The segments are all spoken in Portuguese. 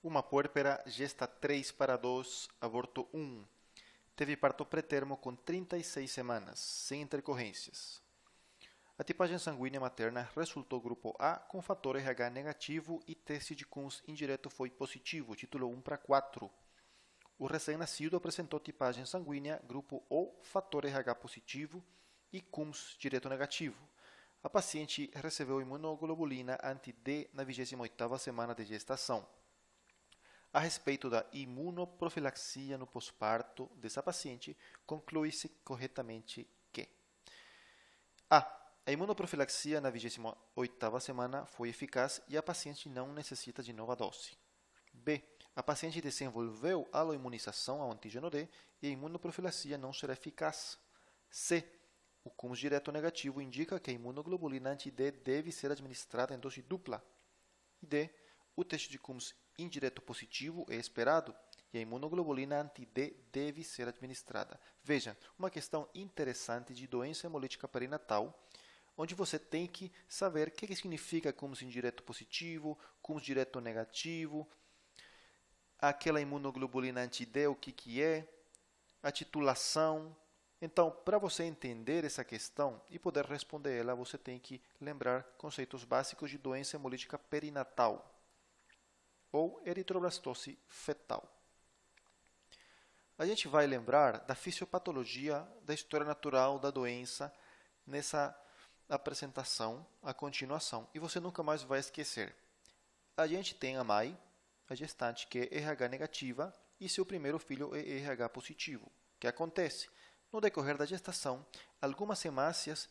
Uma puérpera gesta 3 para 2, aborto 1. Teve parto pré-termo com 36 semanas, sem intercorrências. A tipagem sanguínea materna resultou grupo A com fator RH negativo e teste de Coombs indireto foi positivo, título 1 para 4. O recém-nascido apresentou tipagem sanguínea grupo O, fator RH positivo e Coombs direto negativo. A paciente recebeu imunoglobulina anti-D na 28ª semana de gestação. A respeito da imunoprofilaxia no pós-parto dessa paciente, conclui-se corretamente que a imunoprofilaxia na 28ª semana foi eficaz e a paciente não necessita de nova dose. B. A paciente desenvolveu aloimunização ao antígeno D e a imunoprofilaxia não será eficaz. C. O Coombs direto negativo indica que a imunoglobulina anti-D deve ser administrada em dose dupla. E D. O teste de Coombs indireto positivo é esperado e a imunoglobulina anti-D deve ser administrada. Veja, uma questão interessante de doença hemolítica perinatal, onde você tem que saber o que significa Coombs indireto positivo, Coombs direto negativo, aquela imunoglobulina anti-D, o que é, a titulação. Então, para você entender essa questão e poder responder ela, você tem que lembrar conceitos básicos de doença hemolítica perinatal ou eritroblastose fetal. A gente vai lembrar da fisiopatologia, da história natural da doença nessa apresentação, a continuação, e você nunca mais vai esquecer. A gente tem a mãe, a gestante, que é RH negativa, e seu primeiro filho é RH positivo. O que acontece? No decorrer da gestação, algumas hemácias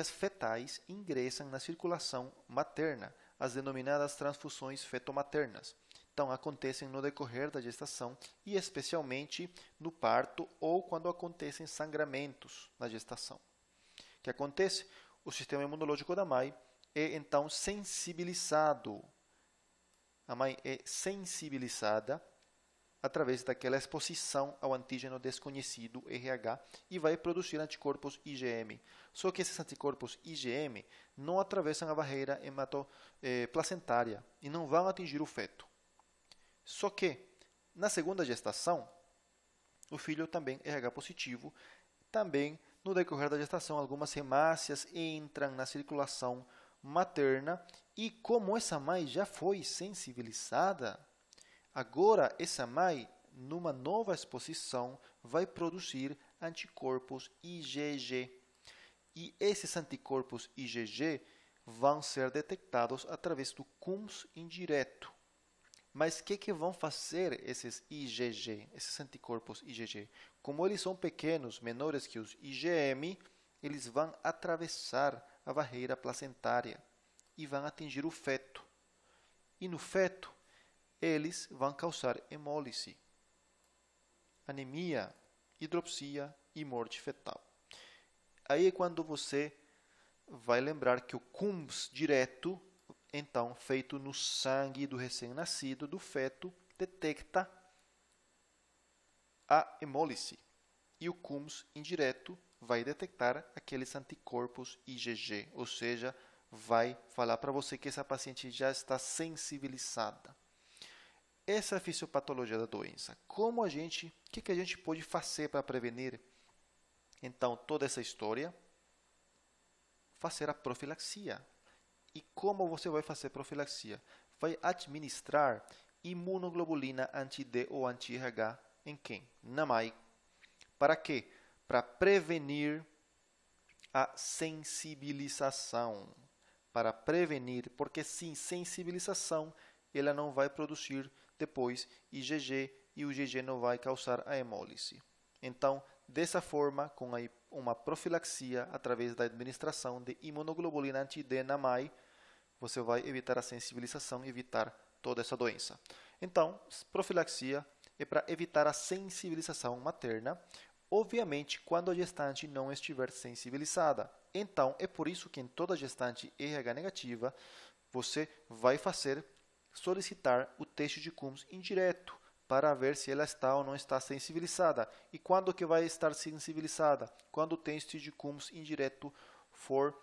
fetais ingressam na circulação materna, as denominadas transfusões fetomaternas. Então, acontecem no decorrer da gestação e especialmente no parto ou quando acontecem sangramentos na gestação. O que acontece? O sistema imunológico da mãe é então sensibilizado. A mãe é sensibilizada através daquela exposição ao antígeno desconhecido RH e vai produzir anticorpos IgM. Só que esses anticorpos IgM não atravessam a barreira hematoplacentária e não vão atingir o feto. Só que, na segunda gestação, o filho também é RH positivo, também no decorrer da gestação algumas hemácias entram na circulação materna e como essa mãe já foi sensibilizada, agora, essa mãe, numa nova exposição, vai produzir anticorpos IgG. E esses anticorpos IgG vão ser detectados através do Coombs indireto. Mas o que vão fazer esses IgG, esses anticorpos IgG? Como eles são pequenos, menores que os IgM, eles vão atravessar a barreira placentária e vão atingir o feto. E no feto, eles vão causar hemólise, anemia, hidropsia e morte fetal. Aí é quando você vai lembrar que o Coombs direto, então feito no sangue do recém-nascido, do feto, detecta a hemólise. E o Coombs indireto vai detectar aqueles anticorpos IgG, ou seja, vai falar para você que essa paciente já está sensibilizada. Essa é a fisiopatologia da doença. O que a gente pode fazer para prevenir, então, toda essa história? Fazer a profilaxia. E como você vai fazer profilaxia? Vai administrar imunoglobulina anti-D ou anti-RH em quem? Na mãe. Para quê? Para prevenir a sensibilização. Para prevenir, porque sem sensibilização, ela não vai produzir depois IgG e o IgG não vai causar a hemólise. Então, dessa forma, com uma profilaxia através da administração de imunoglobulina anti-D na mãe, você vai evitar a sensibilização e evitar toda essa doença. Então, profilaxia é para evitar a sensibilização materna, obviamente quando a gestante não estiver sensibilizada. Então, é por isso que em toda gestante RH negativa, você vai solicitar o teste de Coombs indireto para ver se ela está ou não está sensibilizada. E quando que vai estar sensibilizada? Quando o teste de Coombs indireto for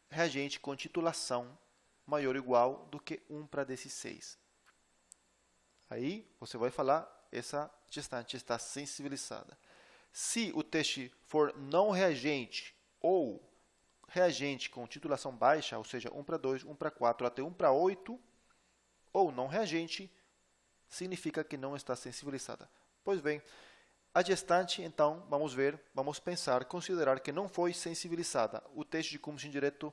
reagente com titulação maior ou igual do que 1/16. Aí você vai falar, essa gestante está sensibilizada. Se o teste for não reagente ou reagente com titulação baixa, ou seja, 1/2, 1/4 até 1/8, ou não reagente, significa que não está sensibilizada. Pois bem, a gestante, então, vamos pensar, considerar que não foi sensibilizada. O teste de Cummins indireto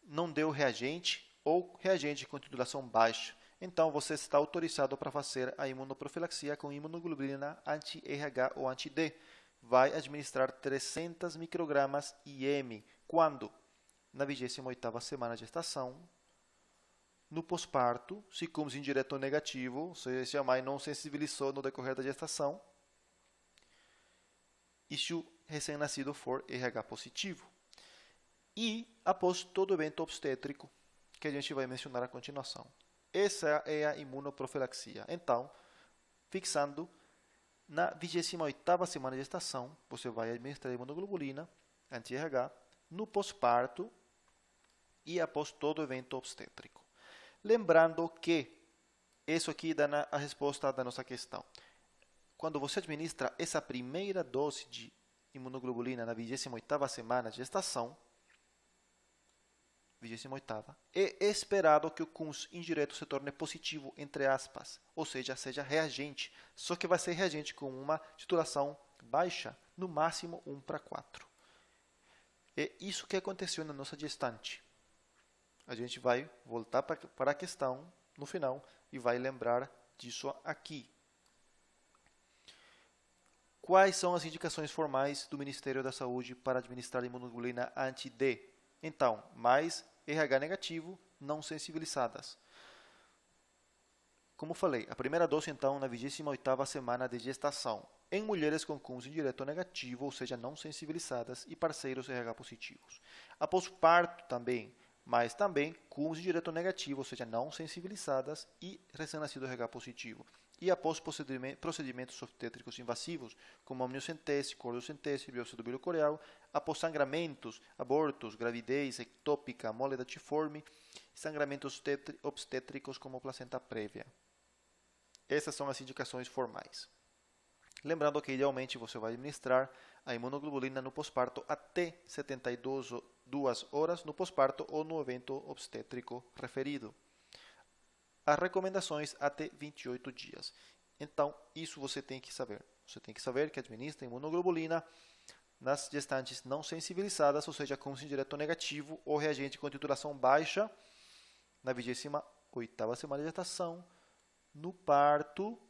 não deu reagente ou reagente com titulação baixa. Então, você está autorizado para fazer a imunoprofilaxia com imunoglobulina anti-RH ou anti-D. Vai administrar 300 microgramas IM. Quando? Na 28ª semana de gestação. No pós-parto, se Cummins indireto ou negativo, ou seja, se a mãe não sensibilizou no decorrer da gestação, e se o recém-nascido for RH positivo. E após todo evento obstétrico, que a gente vai mencionar a continuação. Essa é a imunoprofilaxia. Então, fixando, na 28ª semana de gestação, você vai administrar a imunoglobulina anti-RH no pós-parto e após todo evento obstétrico. Lembrando que isso aqui dá a resposta da nossa questão. Quando você administra essa primeira dose de imunoglobulina na 28ª semana de gestação, 28ª, é esperado que o Cummins indireto se torne positivo, entre aspas, ou seja reagente, só que vai ser reagente com uma titulação baixa, no máximo 1/4. É isso que aconteceu na nossa gestante. A gente vai voltar para a questão no final e vai lembrar disso aqui. Quais são as indicações formais do Ministério da Saúde para administrar imunoglobulina anti-D? Então, mais RH negativo, não sensibilizadas. Como falei, a primeira dose, então, na 28ª semana de gestação, em mulheres com Cummins indireto negativo, ou seja, não sensibilizadas, e parceiros RH positivos. Após parto também, mas também Cummins indireto negativo, ou seja, não sensibilizadas, e recém-nascido RH positivo. E após procedimentos obstétricos invasivos, como amniocentese, cordiocentese, biópsia do bílio coreal, após sangramentos, abortos, gravidez ectópica, mole datiforme, sangramentos obstétricos como placenta prévia. Essas são as indicações formais. Lembrando que, idealmente, você vai administrar a imunoglobulina no pós-parto até 72 horas no pós-parto ou no evento obstétrico referido. As recomendações até 28 dias. Então, isso você tem que saber. Você tem que saber que administra imunoglobulina nas gestantes não sensibilizadas, ou seja, Cummins indireto negativo ou reagente com titulação baixa, na 28ª semana de gestação, no parto,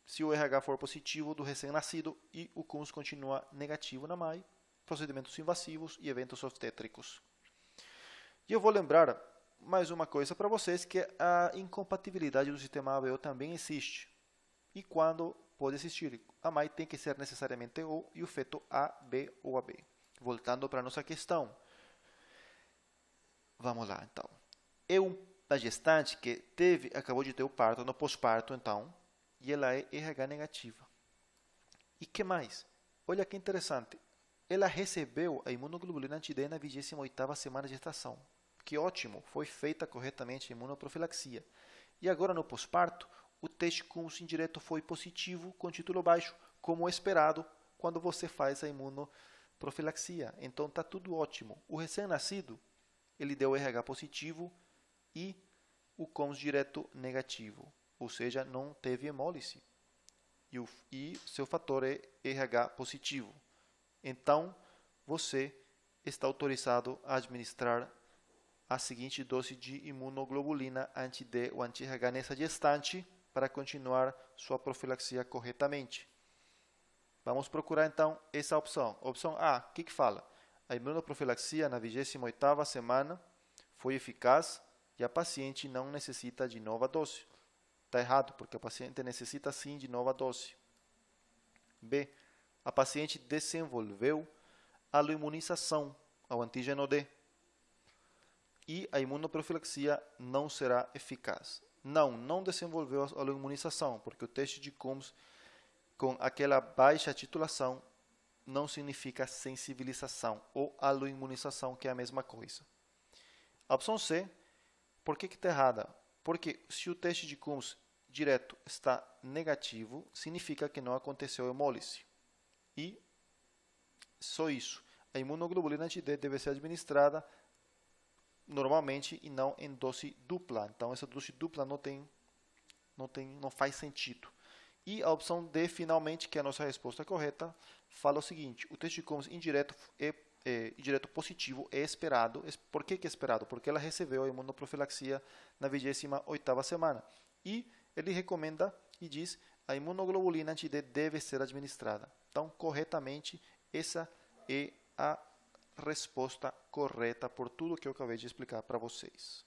se o RH for positivo do recém-nascido e o Cummins continua negativo na mãe, procedimentos invasivos e eventos obstétricos. E eu vou lembrar mais uma coisa para vocês, que a incompatibilidade do sistema ABO também existe. E quando pode existir? A mãe tem que ser necessariamente O e o feto AB ou AB. Voltando para a nossa questão. Vamos lá, então. É uma gestante que acabou de ter o parto, no pós-parto, então, e ela é RH negativa. E que mais? Olha que interessante. Ela recebeu a imunoglobulina anti-D na 28ª semana de gestação. Que ótimo, foi feita corretamente a imunoprofilaxia. E agora no pós-parto, o teste Cummins indireto foi positivo com título baixo, como esperado quando você faz a imunoprofilaxia. Então está tudo ótimo. O recém-nascido, ele deu RH positivo e o Cummins direto negativo, ou seja, não teve hemólise. E seu fator é RH positivo. Então, você está autorizado a administrar a seguinte dose de imunoglobulina anti-D ou anti-RH nessa gestante para continuar sua profilaxia corretamente. Vamos procurar então essa opção. Opção A, o que fala? A imunoprofilaxia na 28ª semana foi eficaz e a paciente não necessita de nova dose. Está errado, porque a paciente necessita sim de nova dose. B, a paciente desenvolveu aloimunização ao antígeno D. E a imunoprofilaxia não será eficaz. Não desenvolveu a aloimunização, porque o teste de Cummins com aquela baixa titulação não significa sensibilização ou aloimunização, que é a mesma coisa. A opção C, por que está errada? Porque se o teste de Coombs direto está negativo, significa que não aconteceu hemólise. E só isso. A imunoglobulina anti-D deve ser administrada normalmente e não em dose dupla. Então, essa dose dupla não faz sentido. E a opção D, finalmente, que é a nossa resposta correta, fala o seguinte: o teste de Coombs indireto positivo é esperado. Por que é esperado? Porque ela recebeu a imunoprofilaxia na 28ª semana. E ele recomenda e diz a imunoglobulina anti-D deve ser administrada. Então, corretamente, essa é a resposta correta por tudo que eu acabei de explicar para vocês.